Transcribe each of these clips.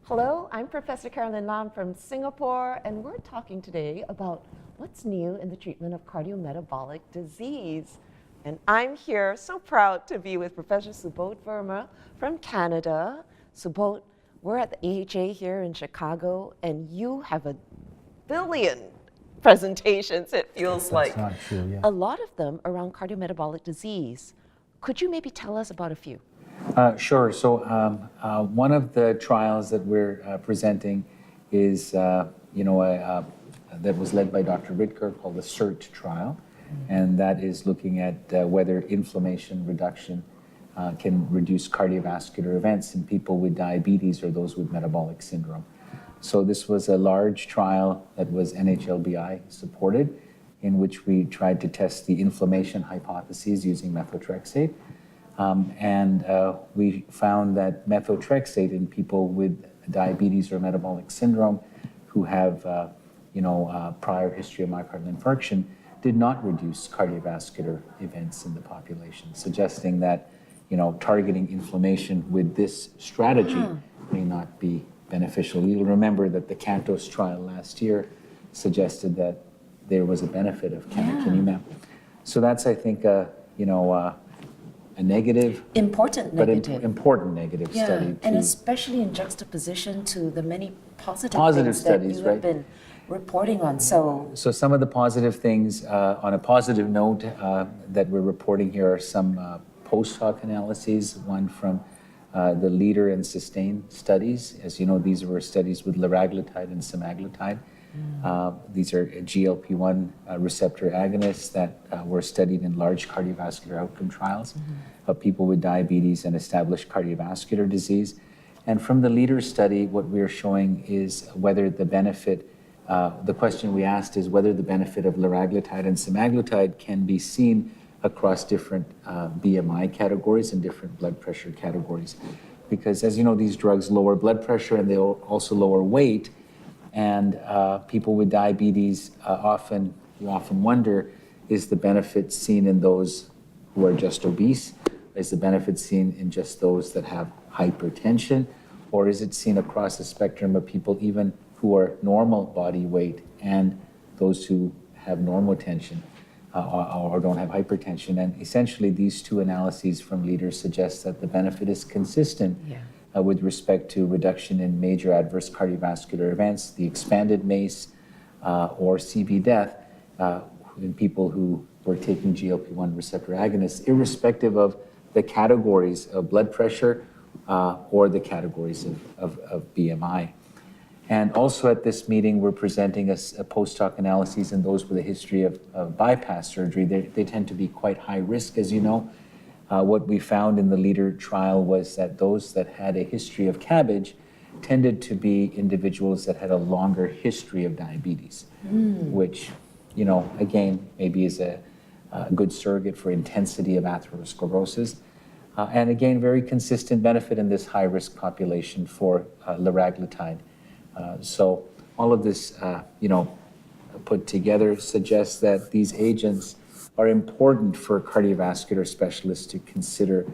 Hello, I'm Professor Carolyn Lam from Singapore, and we're talking today about what's new in the treatment of cardiometabolic disease. And I'm here, so proud to be with Professor Sobodh Verma from Canada. Sobodh, we're at the AHA here in Chicago, and you have a billion presentations, it feels like. That's not true, yeah. A lot of them around cardiometabolic disease. Could you maybe tell us about a few? Sure. So one of the trials that we're presenting is, that was led by Dr. Ridker, called the CERT trial, and that is looking at whether inflammation reduction can reduce cardiovascular events in people with diabetes or those with metabolic syndrome. So this was a large trial that was NHLBI supported, in which we tried to test the inflammation hypotheses using methotrexate. We found that methotrexate in people with diabetes or metabolic syndrome who have, prior history of myocardial infarction did not reduce cardiovascular events in the population, suggesting that, targeting inflammation with this strategy may not be beneficial. You'll remember that the CANTOS trial last year suggested that there was a benefit of canakinumab. So that's, I think, a negative, important negative study. And especially in juxtaposition to the many positive studies that you have been reporting on. So some of the positive things, on a positive note, that we're reporting here are some post hoc analyses, one from the LEADER and SUSTAIN studies. As you know, these were studies with liraglutide and semaglutide. These are GLP-1 receptor agonists that were studied in large cardiovascular outcome trials of people with diabetes and established cardiovascular disease. And from the LEADER study, what we're showing is whether the benefit, the question we asked is whether the benefit of liraglutide and semaglutide can be seen across different BMI categories and different blood pressure categories. Because as you know, these drugs lower blood pressure and they also lower weight. And people with diabetes you often wonder, is the benefit seen in those who are just obese? Is the benefit seen in just those that have hypertension? Or is it seen across the spectrum of people even who are normal body weight and those who have normal tension or don't have hypertension? And essentially these two analyses from LEADER suggest that the benefit is consistent with respect to reduction in major adverse cardiovascular events, the expanded MACE or CV death in people who were taking GLP-1 receptor agonists, irrespective of the categories of blood pressure or the categories of BMI. And also at this meeting, we're presenting a post hoc analyses in those with a history of bypass surgery. They tend to be quite high risk, as you know. What we found in the LEADER trial was that those that had a history of CABG tended to be individuals that had a longer history of diabetes, which, again, maybe is a good surrogate for intensity of atherosclerosis. And again, very consistent benefit in this high-risk population for liraglutide. So all of this, put together suggests that these agents are important for cardiovascular specialists to consider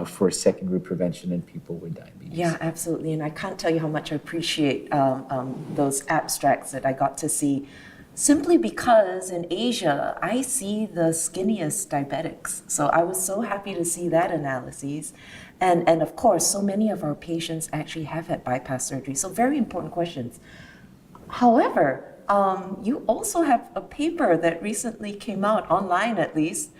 for secondary prevention in people with diabetes. Yeah, absolutely. And I can't tell you how much I appreciate those abstracts that I got to see, simply because in Asia, I see the skinniest diabetics. So I was so happy to see that analysis. And of course, so many of our patients actually have had bypass surgery. So very important questions. However, you also have a paper that recently came out, online at least,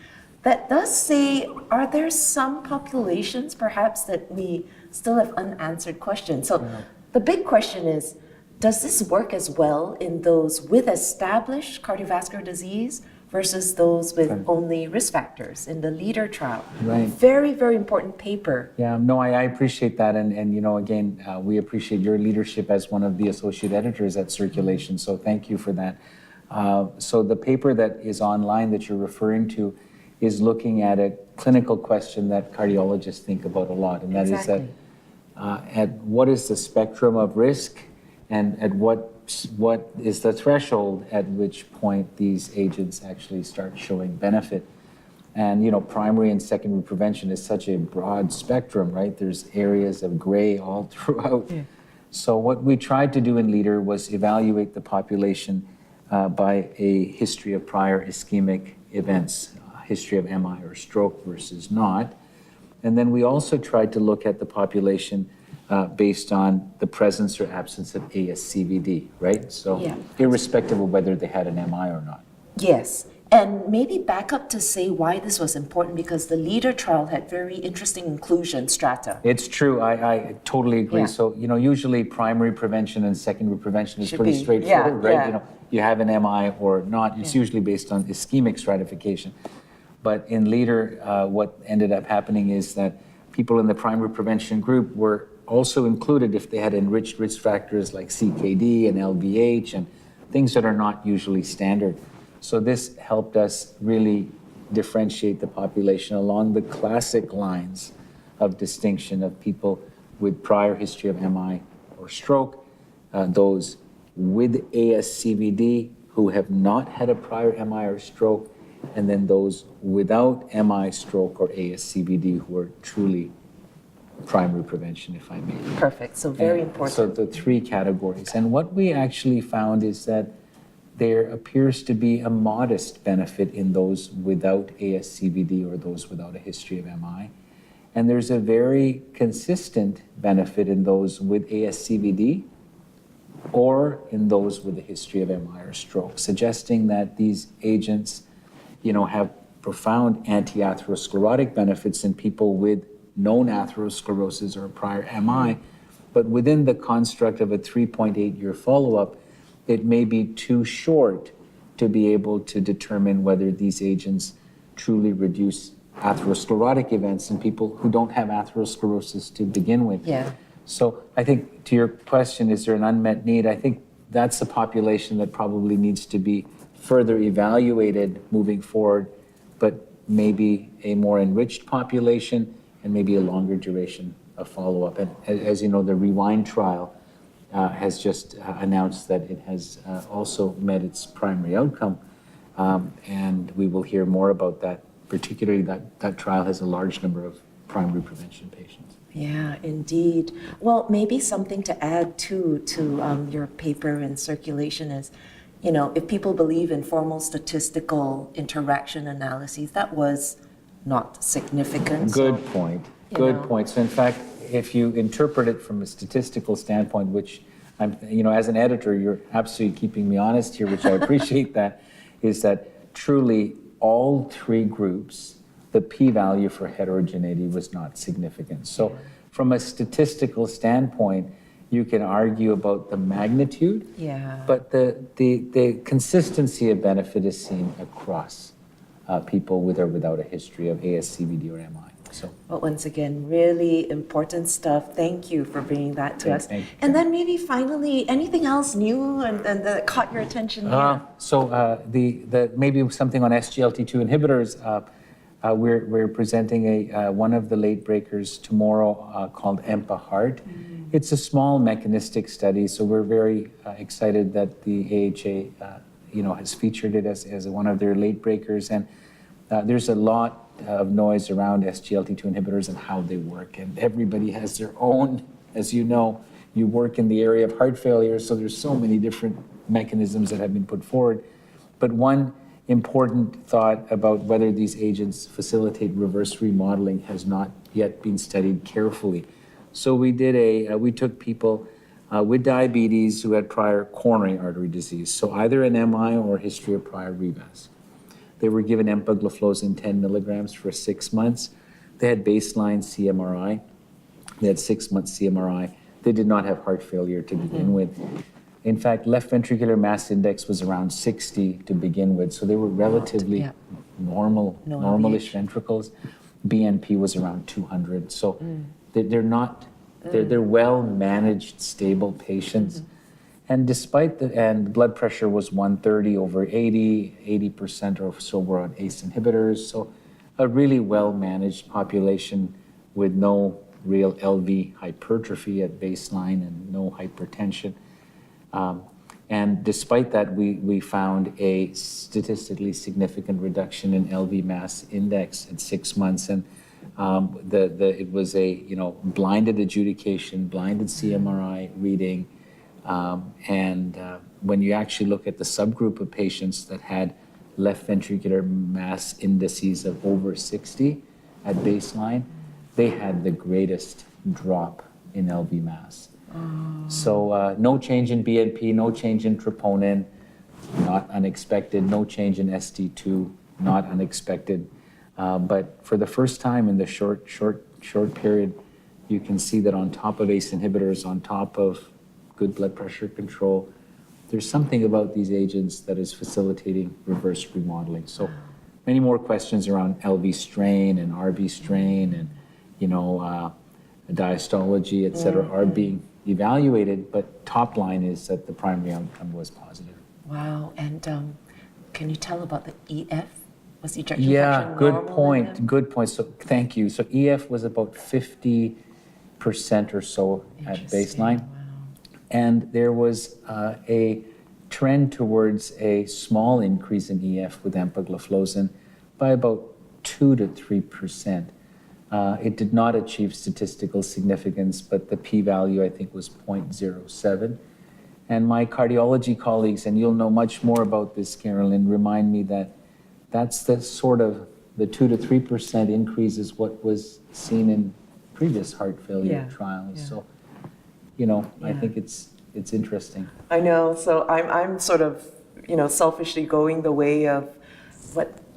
that does say, are there some populations perhaps that we still have unanswered questions? So the big question is, does this work as well in those with established cardiovascular disease versus those with only risk factors in the LEADER trial? Right. Very, very important paper. Yeah, no, I appreciate that. And again, we appreciate your leadership as one of the associate editors at Circulation. So thank you for that. So the paper that is online that you're referring to is looking at a clinical question that cardiologists think about a lot. And that is that at what is the spectrum of risk and at what is the threshold at which point these agents actually start showing benefit. And primary and secondary prevention is such a broad spectrum, right? There's areas of gray all throughout So what we tried to do in LEADER was evaluate the population by a history of prior ischemic events, history of MI or stroke versus not. And then we also tried to look at the population based on the presence or absence of ASCVD, right? So Yeah. irrespective of whether they had an MI or not. Yes, and maybe back up to say why this was important, because the LEADER trial had very interesting inclusion strata. It's true. I totally agree. Yeah. So, usually primary prevention and secondary prevention is Should pretty be. straightforward, Yeah, right? yeah. You have an MI or not. It's usually based on ischemic stratification. But in LEADER, what ended up happening is that people in the primary prevention group were also included if they had enriched risk factors like CKD and LVH and things that are not usually standard. So this helped us really differentiate the population along the classic lines of distinction of people with prior history of MI or stroke, those with ASCVD who have not had a prior MI or stroke, and then those without MI, stroke, or ASCVD who are truly primary prevention, if I may. Perfect, so very And important. So the three categories. And what we actually found is that there appears to be a modest benefit in those without ASCVD or those without a history of MI. And there's a very consistent benefit in those with ASCVD or in those with a history of MI or stroke, suggesting that these agents, have profound anti-atherosclerotic benefits in people with known atherosclerosis or prior MI, but within the construct of a 3.8-year follow-up, it may be too short to be able to determine whether these agents truly reduce atherosclerotic events in people who don't have atherosclerosis to begin with. Yeah. So I think to your question, is there an unmet need? I think that's a population that probably needs to be further evaluated moving forward, but maybe a more enriched population and maybe a longer duration of follow-up. And as you know, the REWIND trial has just announced that it has also met its primary outcome, and we will hear more about that, particularly that trial has a large number of primary prevention patients. Yeah, indeed. Well, maybe something to add to your paper in circulation is, if people believe in formal statistical interaction analyses, that was not significant. Good point. Good point. So in fact, if you interpret it from a statistical standpoint, which I'm, as an editor, you're absolutely keeping me honest here, which I appreciate that, is that truly all three groups, the p-value for heterogeneity was not significant. So from a statistical standpoint, you can argue about the magnitude, but the consistency of benefit is seen across people with or without a history of ASCVD or MI. So, but once again, really important stuff. Thank you for bringing that to us. Thank you. And then maybe finally, anything else new and that caught your attention here? The maybe something on SGLT2 inhibitors. We're presenting one of the late breakers tomorrow called EMPA-HEART. It's a small mechanistic study, so we're very excited that the AHA has featured it as one of their late breakers. And there's a lot of noise around SGLT2 inhibitors and how they work, and everybody has their own. As you know, you work in the area of heart failure, so there's so many different mechanisms that have been put forward. But one important thought about whether these agents facilitate reverse remodeling has not yet been studied carefully. So we took people with diabetes who had prior coronary artery disease, so either an MI or history of prior revas. They were given empagliflozin 10 milligrams for 6 months. They had baseline CMRI. They had 6 months CMRI. They did not have heart failure to begin with. In fact, left ventricular mass index was around 60 to begin with, so they were relatively normalish ventricles. BNP was around 200, so they're well-managed, stable patients. And despite and blood pressure was 130 over 80% or so were on ACE inhibitors, so a really well-managed population with no real LV hypertrophy at baseline and no hypertension. And despite that, we found a statistically significant reduction in LV mass index at 6 months. And It was a, you know, blinded adjudication, blinded CMRI reading, and when you actually look at the subgroup of patients that had left ventricular mass indices of over 60 at baseline, they had the greatest drop in LV mass. So no change in BNP, no change in troponin, not unexpected, no change in ST2, not unexpected. But for the first time in the short period, you can see that on top of ACE inhibitors, on top of good blood pressure control, there's something about these agents that is facilitating reverse remodeling. So many more questions around LV strain and RV strain and, you know, diastology, et cetera, are being evaluated, but top line is that the primary outcome was positive. Wow, and can you tell about the EF? Was ejection Yeah, fraction good normal in point, them? good point. So thank you. So EF was about 50% or so at Interesting, baseline. wow. And there was a trend towards a small increase in EF with empagliflozin by about 2 to 3%. It did not achieve statistical significance, but the p-value I think was 0.07. And my cardiology colleagues, and you'll know much more about this, Carolyn, remind me that that's the sort of the 2 to 3% increase is what was seen in previous heart failure trials. Yeah. So, you know, I Yeah. think it's interesting. I know. So I'm sort of, you know, selfishly going the way of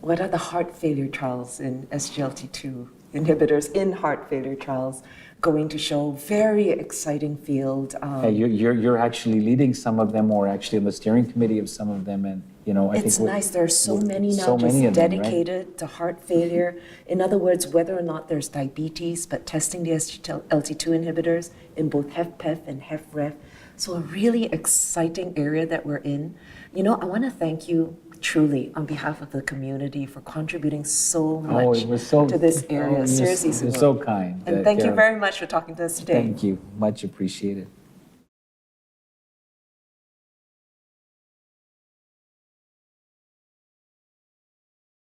what are the heart failure trials in SGLT2 inhibitors in heart failure trials going to show? Very exciting field. Hey, you're actually leading some of them, or actually on the steering committee of some of them, and you know I It's think nice. There are so many now so just many of them, right? dedicated to heart failure. In other words, whether or not there's diabetes, but testing the SGLT2 inhibitors in both HFpEF and HFrEF. So a really exciting area that we're in. You know, I want to thank you truly on behalf of the community for contributing so much it was so, to this area. Seriously, you're Subodh. so kind. And thank you Karen. very much for talking to us today. Thank you, much appreciated.